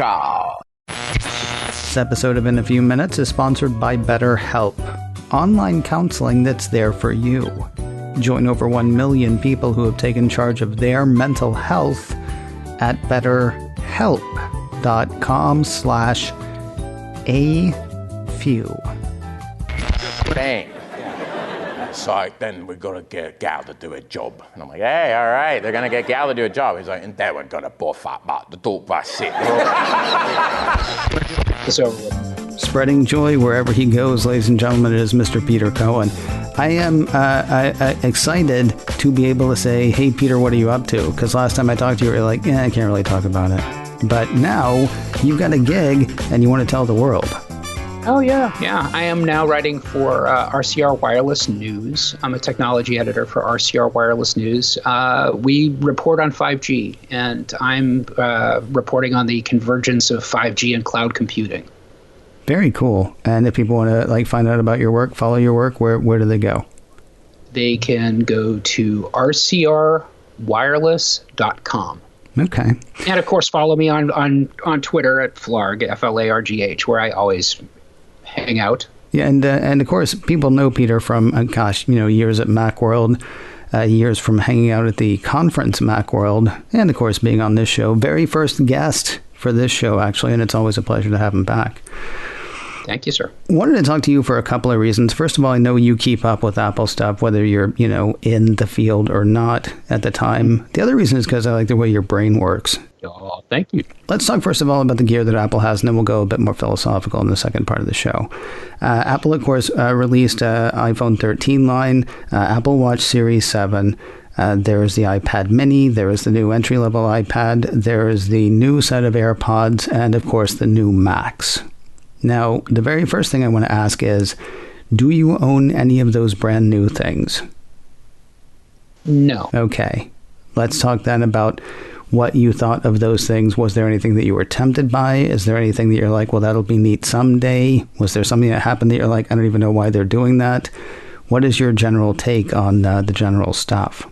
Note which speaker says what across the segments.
Speaker 1: Ciao.
Speaker 2: This episode of In a Few Minutes is sponsored by BetterHelp, online counseling that's there for you. Join over 1 million people who have taken charge of their mental health at betterhelp.com/afew.
Speaker 1: Bang. So then we got to get Gal to do a job. And I'm like, hey, all right, they're going to get Gal to do a job. He's like, and they were going to buff up, but the dog was sick.
Speaker 3: It's over with.
Speaker 2: Spreading joy wherever he goes, ladies and gentlemen, it is Mr. Peter Cohen. I am excited to be able to say, hey, Peter, what are you up to? Because last time I talked to you, you were like, I can't really talk about it. But now you've got a gig and you want to tell the world.
Speaker 3: Oh, yeah. Yeah, I am now writing for RCR Wireless News. I'm a technology editor for RCR Wireless News. We report on 5G, and I'm reporting on the convergence of 5G and cloud computing.
Speaker 2: Very cool. And if people want to find out about your work, follow your work, where do they go?
Speaker 3: They can go to rcrwireless.com.
Speaker 2: Okay.
Speaker 3: And, of course, follow me on Twitter at Flarg, Flargh, where I always hang out.
Speaker 2: Yeah, and of course, people know Peter from, years at Macworld, years from hanging out at the conference Macworld, and of course, being on this show. Very first guest for this show, actually, and it's always a pleasure to have him back.
Speaker 3: Thank you, sir.
Speaker 2: Wanted to talk to you for a couple of reasons. First of all, I know you keep up with Apple stuff, whether you're, in the field or not at the time. The other reason is because I like the way your brain works.
Speaker 3: Oh, thank you.
Speaker 2: Let's talk first of all about the gear that Apple has, and then we'll go a bit more philosophical in the second part of the show. Apple, of course, released iPhone 13 line, Apple Watch Series 7. There is the iPad mini. There is the new entry-level iPad. There is the new set of AirPods, and of course, the new Macs. Now, the very first thing I want to ask is, do you own any of those brand new things?
Speaker 3: No.
Speaker 2: Okay. Let's talk then about what you thought of those things. Was there anything that you were tempted by? Is there anything that you're like, well, that'll be neat someday? Was there something that happened that you're like, I don't even know why they're doing that? What is your general take on the general stuff?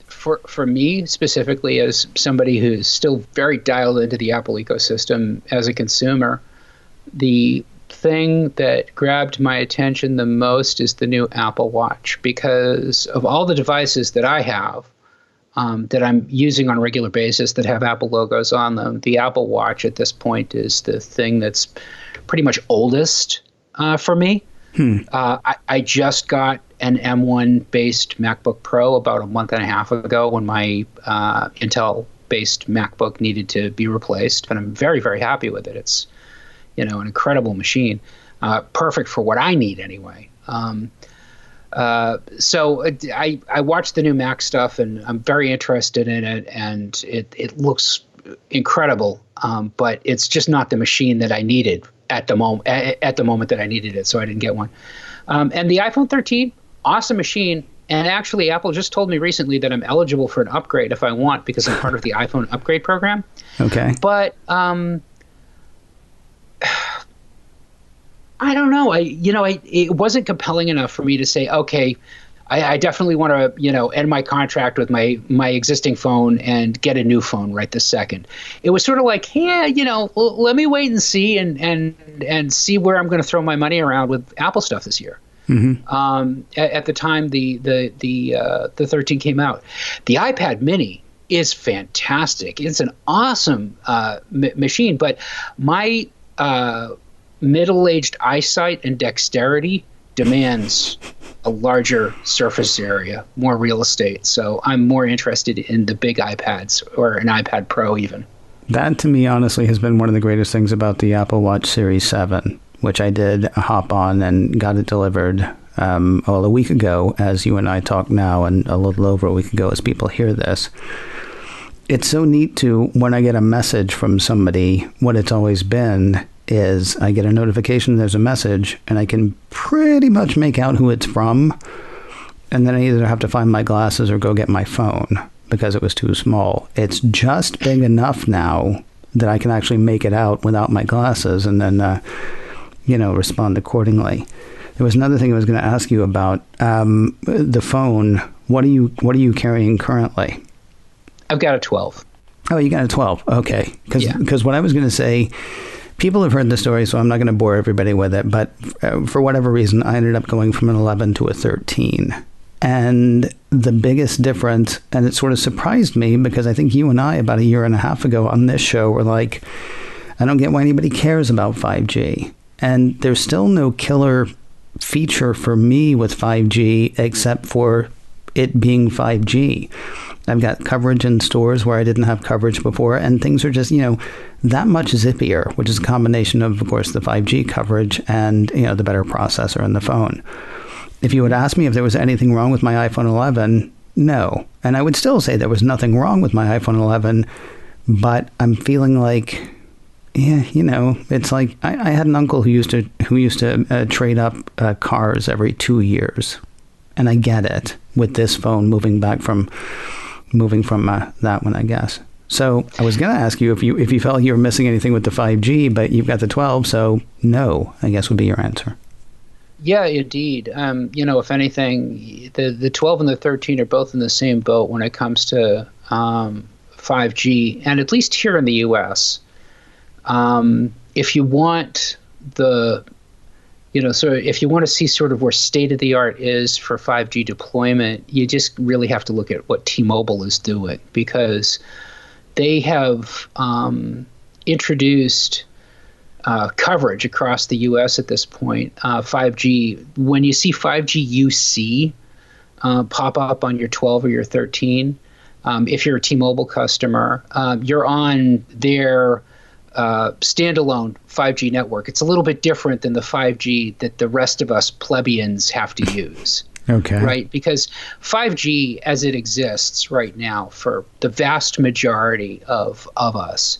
Speaker 3: For me specifically, as somebody who's still very dialed into the Apple ecosystem as a consumer, the thing that grabbed my attention the most is the new Apple Watch, because of all the devices that I have that I'm using on a regular basis that have Apple logos on them, the Apple Watch at this point is the thing that's pretty much oldest for me. I just got an M1-based MacBook Pro about a month and a half ago when my Intel-based MacBook needed to be replaced, and I'm very, very happy with it. It's, an incredible machine, perfect for what I need anyway. So I watched the new Mac stuff, and I'm very interested in it, and it looks incredible, but it's just not the machine that I needed at the moment that I needed it, so I didn't get one. And the iPhone 13, awesome machine. And actually, Apple just told me recently that I'm eligible for an upgrade if I want, because I'm part of the iPhone upgrade program.
Speaker 2: Okay.
Speaker 3: But I don't know. It wasn't compelling enough for me to say, okay, I definitely want to, end my contract with my existing phone and get a new phone right this second. It was sort of like, let me wait and see and see where I'm going to throw my money around with Apple stuff this year. Mm-hmm. At the time the 13 came out, the iPad mini is fantastic. It's an awesome machine, but my middle-aged eyesight and dexterity demands a larger surface area, more real estate. So I'm more interested in the big iPads or an iPad Pro even.
Speaker 2: That, to me, honestly, has been one of the greatest things about the Apple Watch Series 7, which I did hop on and got it delivered a week ago, as you and I talk now, and a little over a week ago as people hear this. It's so neat to, when I get a message from somebody, what it's always been is I get a notification, there's a message, and I can pretty much make out who it's from. And then I either have to find my glasses or go get my phone because it was too small. It's just big enough now that I can actually make it out without my glasses and then, respond accordingly. There was another thing I was going to ask you about. The phone. What are you carrying currently?
Speaker 3: I've got a 12.
Speaker 2: Oh, you got a 12. Okay. Because what I was going to say, people have heard the story, so I'm not going to bore everybody with it. But for whatever reason, I ended up going from an 11 to a 13. And the biggest difference, and it sort of surprised me because I think you and I about a year and a half ago on this show were like, I don't get why anybody cares about 5G. And there's still no killer feature for me with 5G except for it being 5G. I've got coverage in stores where I didn't have coverage before, and things are just, that much zippier, which is a combination of course, the 5G coverage and, the better processor in the phone. If you would ask me if there was anything wrong with my iPhone 11, no. And I would still say there was nothing wrong with my iPhone 11, but I'm feeling like, it's like I had an uncle who used to trade up cars every 2 years. And I get it with this phone moving from that one, I guess. So I was going to ask you if you felt you were missing anything with the 5G, but you've got the 12, so no, I guess would be your answer.
Speaker 3: Yeah, indeed. If anything, the 12 and the 13 are both in the same boat when it comes to 5G, and at least here in the U.S. If you want if you want to see sort of where state of the art is for 5G deployment, you just really have to look at what T-Mobile is doing, because they have introduced coverage across the U.S. at this point. 5G, when you see 5G UC pop up on your 12 or your 13, if you're a T-Mobile customer, you're on their standalone 5G network. It's a little bit different than the 5G that the rest of us plebeians have to use.
Speaker 2: Okay.
Speaker 3: Right? Because 5G as it exists right now for the vast majority of us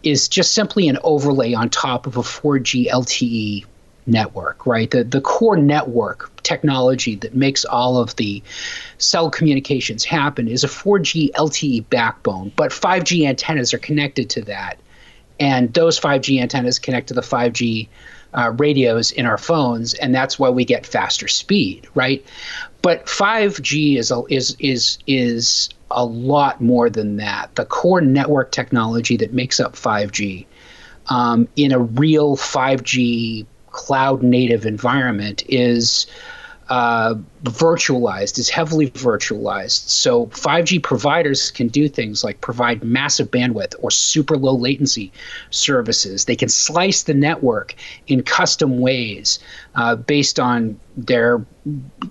Speaker 3: is just simply an overlay on top of a 4G LTE network, right? The core network technology that makes all of the cell communications happen is a 4G LTE backbone, but 5G antennas are connected to that. And those 5G antennas connect to the 5G radios in our phones, and that's why we get faster speed, right? But 5G is a lot more than that. The core network technology that makes up 5G in a real 5G cloud native environment is virtualized, is heavily virtualized. So 5G providers can do things like provide massive bandwidth or super low latency services. They can slice the network in custom ways based on their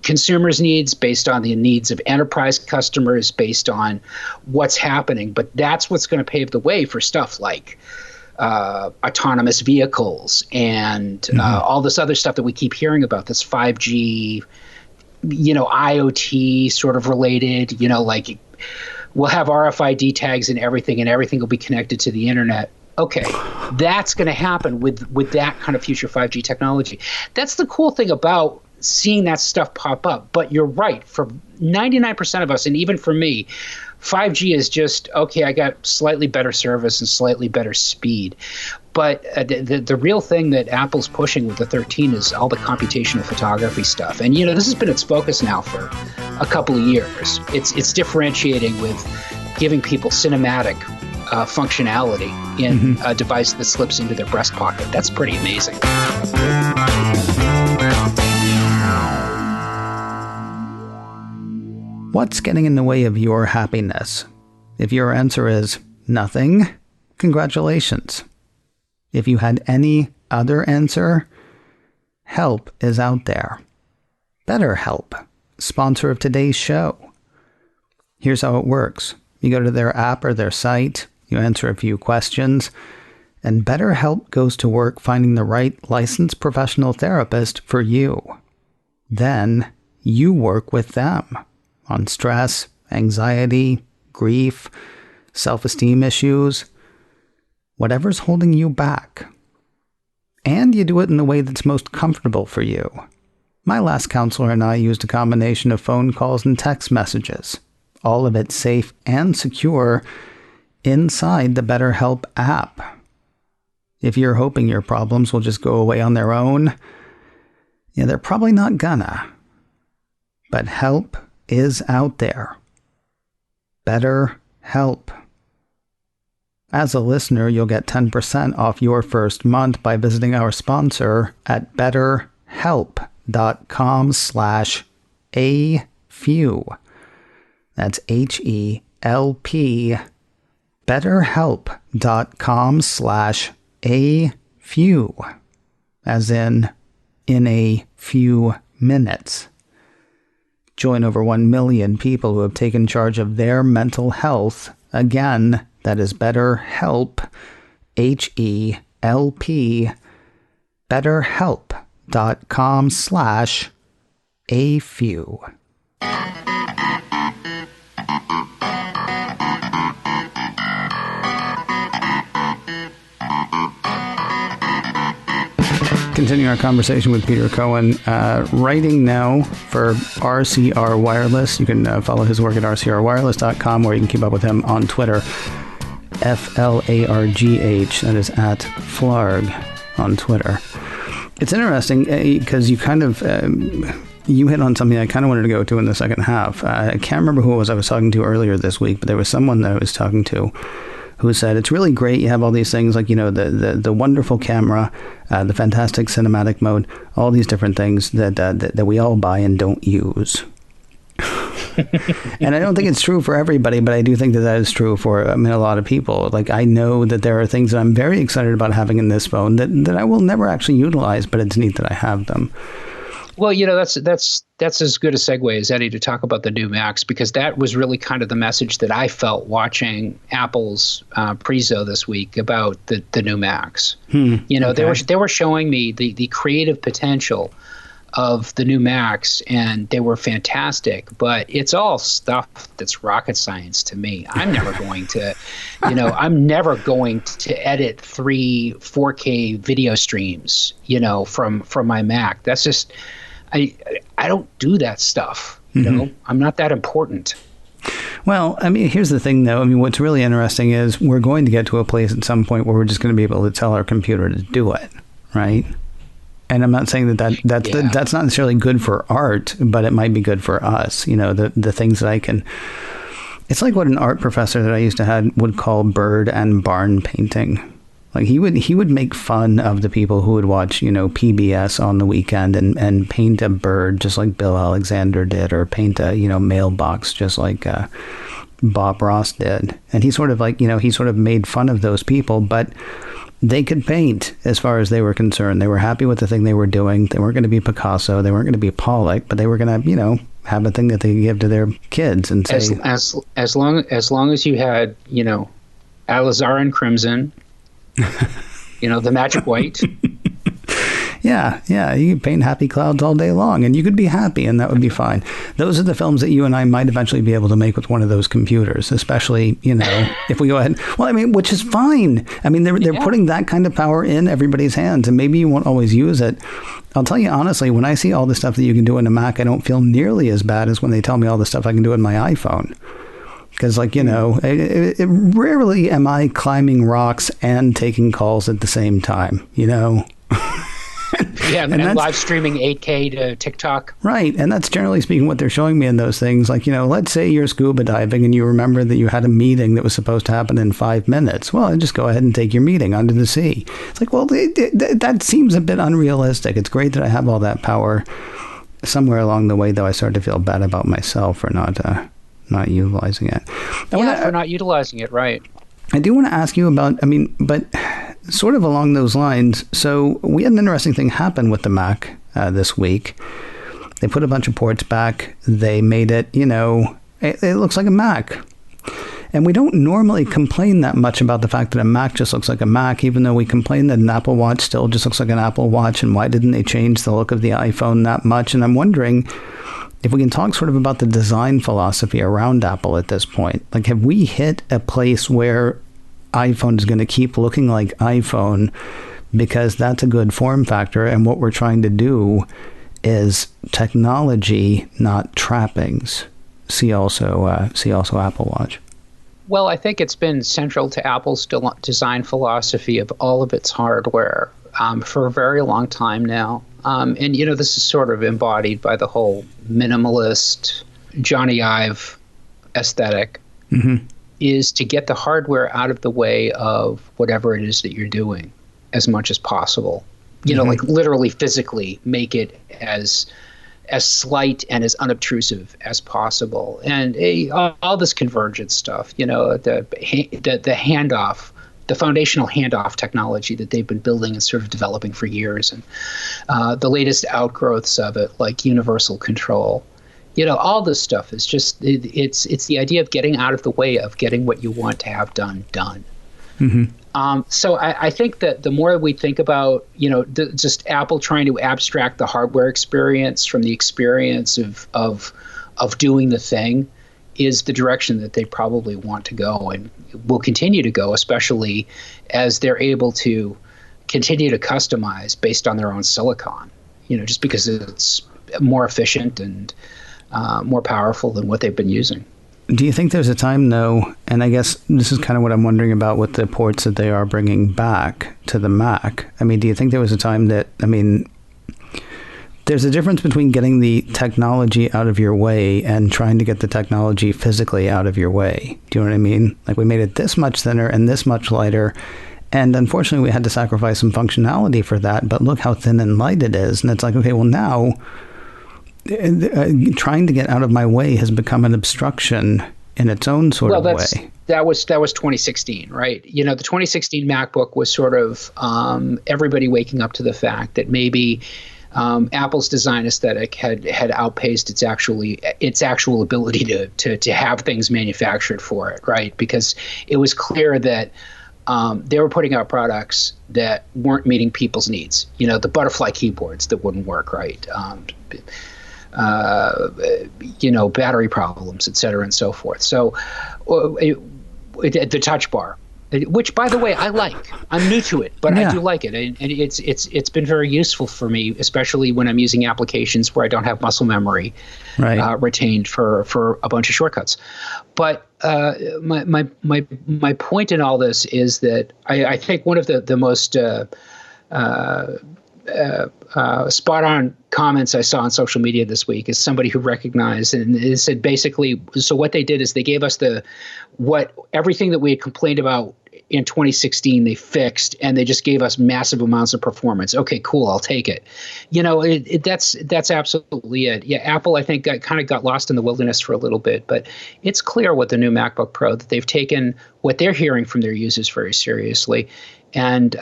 Speaker 3: consumers' needs, based on the needs of enterprise customers, based on what's happening. But that's what's going to pave the way for stuff like autonomous vehicles and all this other stuff that we keep hearing about, this 5G, IoT sort of related, like we'll have RFID tags and everything will be connected to the internet. Okay, that's going to happen with that kind of future 5G technology. That's the cool thing about seeing that stuff pop up. But you're right, for 99% of us, and even for me, 5G is just, okay, I got slightly better service and slightly better speed. But the real thing that Apple's pushing with the 13 is all the computational photography stuff. And, this has been its focus now for a couple of years. It's differentiating with giving people cinematic functionality in a device that slips into their breast pocket. That's pretty amazing.
Speaker 2: What's getting in the way of your happiness? If your answer is nothing, congratulations. If you had any other answer, help is out there. BetterHelp, sponsor of today's show. Here's how it works. You go to their app or their site, you answer a few questions, and BetterHelp goes to work finding the right licensed professional therapist for you. Then you work with them on stress, anxiety, grief, self-esteem issues, whatever's holding you back. And you do it in the way that's most comfortable for you. My last counselor and I used a combination of phone calls and text messages, all of it safe and secure inside the BetterHelp app. If you're hoping your problems will just go away on their own, they're probably not gonna. But help is out there. BetterHelp. As a listener, you'll get 10% off your first month by visiting our sponsor at betterhelp.com/afew. That's HELP. betterhelp.com/afew. As in a few minutes. Join over 1 million people who have taken charge of their mental health. Again, that is BetterHelp, HELP, betterhelp.com/afew. Continuing our conversation with Peter Cohen, writing now for RCR Wireless. You can follow his work at rcrwireless.com, or you can keep up with him on Twitter, FLARGH, that is at Flarg on Twitter. It's interesting because you kind of, you hit on something I kind of wanted to go to in the second half. I can't remember who it was I was talking to earlier this week, but there was someone that I was talking to who said, it's really great. You have all these things like, the wonderful camera, the fantastic cinematic mode, all these different things that we all buy and don't use. And I don't think it's true for everybody, but I do think that is true for a lot of people. Like, I know that there are things that I'm very excited about having in this phone that I will never actually utilize, but it's neat that I have them.
Speaker 3: Well, that's as good a segue as any to talk about the new Macs, because that was really kind of the message that I felt watching Apple's prezo this week about the new Macs. Okay. They were showing me the creative potential of the new Macs, and they were fantastic, but it's all stuff that's rocket science to me. I'm never going to, edit 3 4K video streams, from my Mac. That's just, I don't do that stuff. I'm not that important.
Speaker 2: Well, here's the thing, though. What's really interesting is we're going to get to a place at some point where we're just going to be able to tell our computer to do it, right? And I'm not saying that's not necessarily good for art, but it might be good for us. The things that I can. It's like what an art professor that I used to have would call bird and barn painting. Like he would make fun of the people who would watch, PBS on the weekend and paint a bird just like Bill Alexander did, or paint a, mailbox just like Bob Ross did. And he sort of made fun of those people, but they could paint as far as they were concerned. They were happy with the thing they were doing. They weren't going to be Picasso. They weren't going to be Pollock, but they were going to, have a thing that they could give to their kids and say,
Speaker 3: as long as you had, alizarin crimson, the magic white.
Speaker 2: Yeah, you could paint happy clouds all day long, and you could be happy, and that would be fine. Those are the films that you and I might eventually be able to make with one of those computers, especially, if we go ahead. Well, which is fine. They're putting that kind of power in everybody's hands, and maybe you won't always use it. I'll tell you honestly, when I see all the stuff that you can do in a Mac, I don't feel nearly as bad as when they tell me all the stuff I can do in my iPhone. Because, rarely am I climbing rocks and taking calls at the same time,
Speaker 3: Yeah, and live streaming 8K to TikTok.
Speaker 2: Right, and that's generally speaking what they're showing me in those things. Like, let's say you're scuba diving and you remember that you had a meeting that was supposed to happen in 5 minutes. Well, just go ahead and take your meeting under the sea. It's like, well, that seems a bit unrealistic. It's great that I have all that power. Somewhere along the way, though, I started to feel bad about myself for not utilizing it.
Speaker 3: For not utilizing it, right.
Speaker 2: I do want to ask you about, but sort of along those lines. So we had an interesting thing happen with the Mac this week. They put a bunch of ports back. They made it, it looks like a Mac. And we don't normally complain that much about the fact that a Mac just looks like a Mac, even though we complain that an Apple Watch still just looks like an Apple Watch. And why didn't they change the look of the iPhone that much? And I'm wondering if we can talk sort of about the design philosophy around Apple at this point. Like, have we hit a place where iPhone is going to keep looking like iPhone because that's a good form factor, and what we're trying to do is technology, not trappings? See also Apple Watch.
Speaker 3: Well, I think it's been central to Apple's design philosophy of all of its hardware for a very long time now. And, this is sort of embodied by the whole minimalist Johnny Ive aesthetic. Mm-hmm. is to get the hardware out of the way of whatever it is that you're doing as much as possible. You know, like literally physically make it as slight and as unobtrusive as possible. And all this convergence stuff, you know, the handoff, the foundational handoff technology that they've been building and sort of developing for years, and the latest outgrowths of it, like universal control. You know, all this stuff is just, it's the idea of getting out of the way of getting what you want to have done. So I think that the more we think about, you know, just Apple trying to abstract the hardware experience from the experience of doing the thing is the direction that they probably want to go and will continue to go, especially as they're able to continue to customize based on their own silicon, you know, just because it's more efficient and more powerful than what they've been using.
Speaker 2: Do you think there's a time, though, and I guess this is kind of what I'm wondering about with the ports that they are bringing back to the Mac. I mean, do you think there was a time that, I mean, there's a difference between getting the technology out of your way and trying to get the technology physically out of your way. Do you know what I mean? Like, we made it this much thinner and this much lighter, and unfortunately we had to sacrifice some functionality for that, but look how thin and light it is. And it's like, okay, well now, trying to get out of my way has become an obstruction in its own sort of way.
Speaker 3: That was 2016, right? You know, the 2016 MacBook was sort of everybody waking up to the fact that maybe Apple's design aesthetic had outpaced its actual ability to have things manufactured for it, right? Because it was clear that they were putting out products that weren't meeting people's needs. You know, the butterfly keyboards that wouldn't work right. You know, battery problems, et cetera, and so forth. So the touch bar, which, by the way, I like. I'm new to it, but I do like it. And it's been very useful for me, especially when I'm using applications where I don't have muscle memory retained for a bunch of shortcuts. But my point in all this is that I think one of the most spot-on comments I saw on social media this week is somebody who recognized and it said basically, so what they did is they gave us everything that we had complained about in 2016 they fixed, and they just gave us massive amounts of performance. Okay, cool, I'll take it. You know, that's absolutely it. Yeah, Apple, I think, kind of got lost in the wilderness for a little bit, but it's clear with the new MacBook Pro that they've taken what they're hearing from their users very seriously, and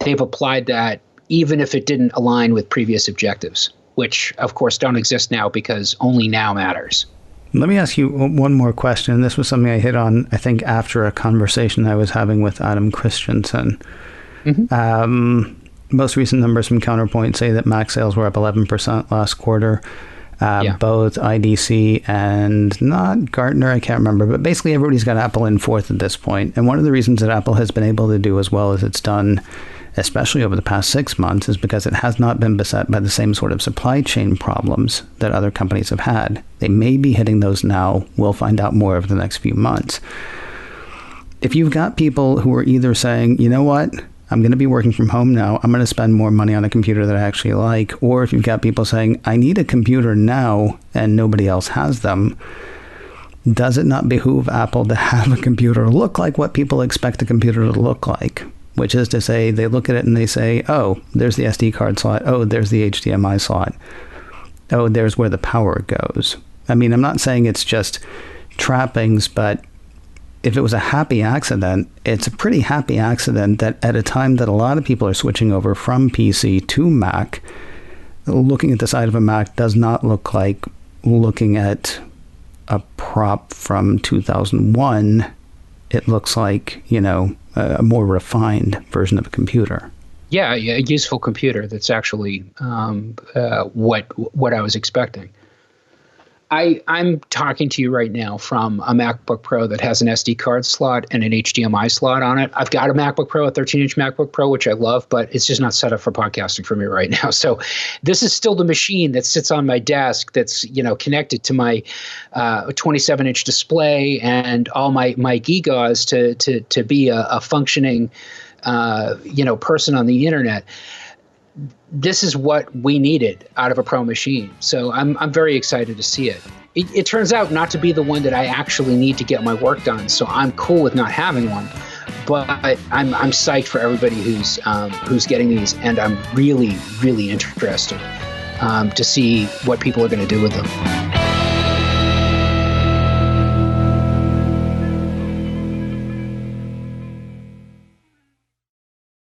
Speaker 3: they've applied that even if it didn't align with previous objectives, which, of course, don't exist now because only now matters.
Speaker 2: Let me ask you one more question. This was something I hit on, I think, after a conversation I was having with Adam Christensen. Most recent numbers from Counterpoint say that Mac sales were up 11% last quarter. Both IDC and not Gartner, I can't remember, but basically everybody's got Apple in fourth at this point. And one of the reasons that Apple has been able to do as well as it's done, especially over the past 6 months, is because it has not been beset by the same sort of supply chain problems that other companies have had. They may be hitting those now. We'll find out more over the next few months. If you've got people who are either saying, you know what, I'm going to be working from home now, I'm going to spend more money on a computer that I actually like, or if you've got people saying, I need a computer now and nobody else has them, does it not behoove Apple to have a computer look like what people expect a computer to look like? Which is to say, they look at it and they say, oh, there's the SD card slot. Oh, there's the HDMI slot. Oh, there's where the power goes. I mean, I'm not saying it's just trappings, but if it was a happy accident, it's a pretty happy accident that at a time that a lot of people are switching over from PC to Mac, looking at the side of a Mac does not look like looking at a prop from 2001. It looks like, you know, a more refined version of a computer.
Speaker 3: Yeah, a useful computer that's actually what I was expecting. I'm talking to you right now from a MacBook Pro that has an SD card slot and an HDMI slot on it. I've got a MacBook Pro, a 13-inch MacBook Pro, which I love, but it's just not set up for podcasting for me right now. So this is still the machine that sits on my desk that's, you know, connected to my 27-inch display and all my gigas to be a functioning, you know, person on the internet. This is what we needed out of a Pro machine. So I'm very excited to see it. it turns out not to be the one that I actually need to get my work done. So I'm cool with not having one. But I'm psyched for everybody who's getting these, and I'm really, really interested to see what people are going to do with them.